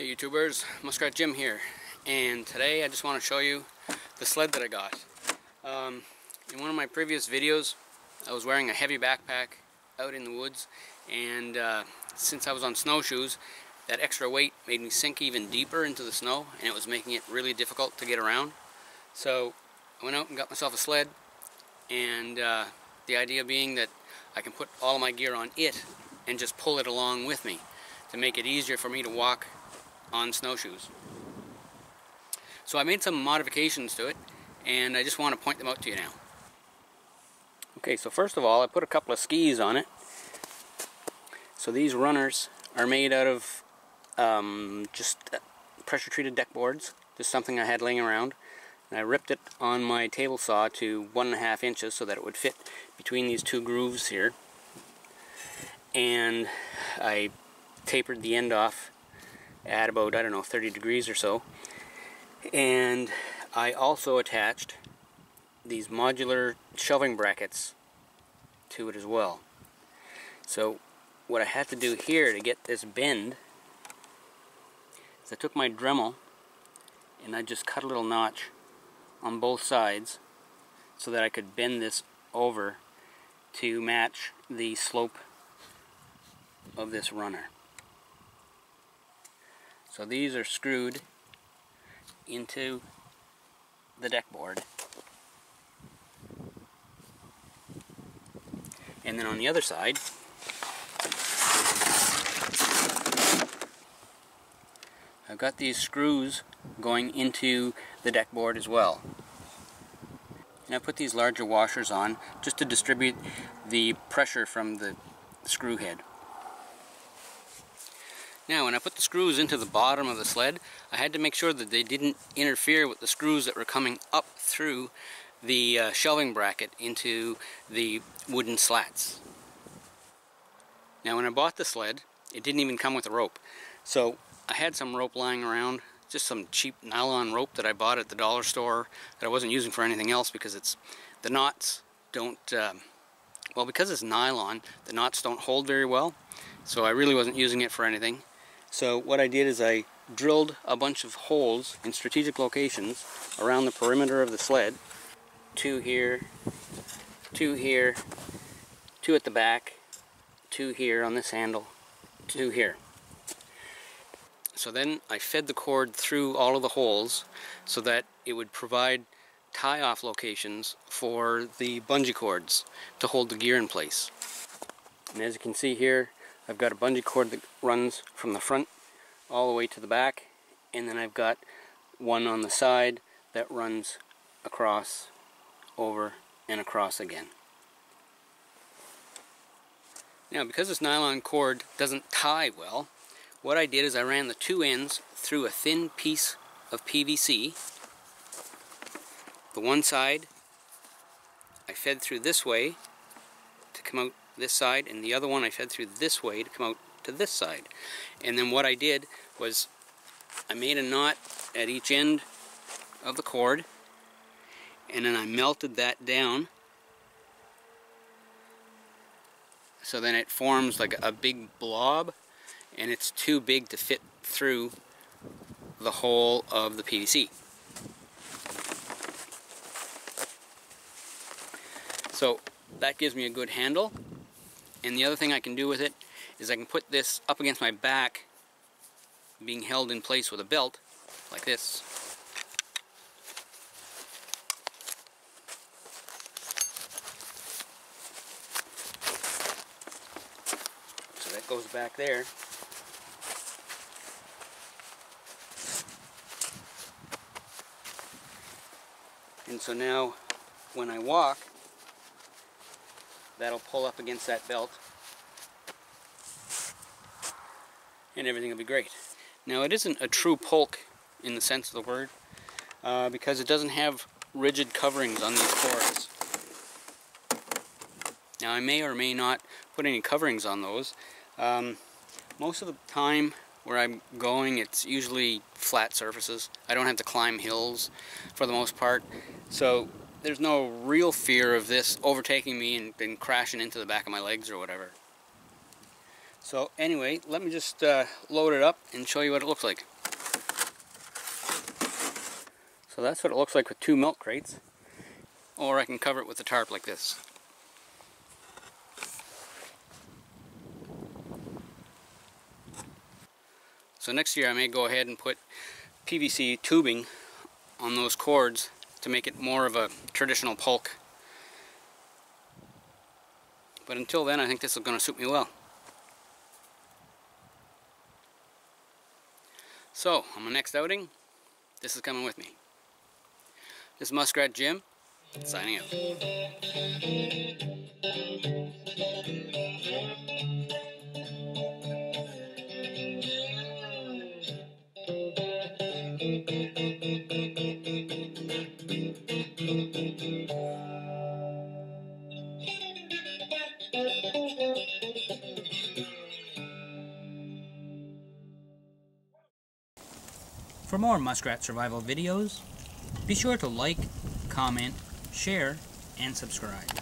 Hey YouTubers, Muskrat Jim here, and today I just want to show you the sled that I got. In one of my previous videos I was wearing a heavy backpack out in the woods, and since I was on snowshoes, that extra weight made me sink even deeper into the snow, and it was making it really difficult to get around. So I went out and got myself a sled, and the idea being that I can put all of my gear on it and just pull it along with me to make it easier for me to walk on snowshoes. So I made some modifications to it, and I just want to point them out to you now. Okay, so first of all, I put a couple of skis on it. So these runners are made out of just pressure treated deck boards, just something I had laying around. And I ripped it on my table saw to 1.5 inches so that it would fit between these two grooves here. And I tapered the end off at about, I don't know, 30 degrees or so. And I also attached these modular shelving brackets to it as well. So what I had to do here to get this bend is I took my Dremel and I just cut a little notch on both sides so that I could bend this over to match the slope of this runner. So these are screwed into the deck board. And then on the other side, I've got these screws going into the deck board as well. And I put these larger washers on just to distribute the pressure from the screw head. Now, when I put the screws into the bottom of the sled, I had to make sure that they didn't interfere with the screws that were coming up through the shelving bracket into the wooden slats. Now, when I bought the sled, it didn't even come with a rope. So I had some rope lying around, just some cheap nylon rope that I bought at the dollar store that I wasn't using for anything else because the knots don't, well, because it's nylon, the knots don't hold very well. So I really wasn't using it for anything. So what I did is I drilled a bunch of holes in strategic locations around the perimeter of the sled. 2 here, 2 here, 2 at the back, 2 here on this handle, 2 here. So then I fed the cord through all of the holes so that it would provide tie-off locations for the bungee cords to hold the gear in place. And as you can see here, I've got a bungee cord that runs from the front all the way to the back, and then I've got one on the side that runs across, over, and across again. Now, because this nylon cord doesn't tie well, what I did is I ran the 2 ends through a thin piece of PVC. The one side I fed through this way to come out this side, and the other one I fed through this way to come out to this side. And then what I did was I made a knot at each end of the cord, and then I melted that down so then it forms like a big blob, and it's too big to fit through the whole of the PVC. So that gives me a good handle. And the other thing I can do with it is I can put this up against my back, being held in place with a belt, like this. So that goes back there. And so now, when I walk, that'll pull up against that belt, and everything will be great. Now, it isn't a true polk in the sense of the word, because it doesn't have rigid coverings on these cords. Now, I may or may not put any coverings on those. Most of the time where I'm going, it's usually flat surfaces. I don't have to climb hills for the most part, so there's no real fear of this overtaking me and then crashing into the back of my legs or whatever. So anyway, let me just load it up and show you what it looks like. So that's what it looks like with 2 milk crates. Or I can cover it with a tarp like this. So next year I may go ahead and put PVC tubing on those cords to make it more of a traditional pulk. But until then, I think this is going to suit me well. So, on my next outing, this is coming with me. This is Muskrat Jim, signing out. For more muskrat survival videos, be sure to like, comment, share, and subscribe.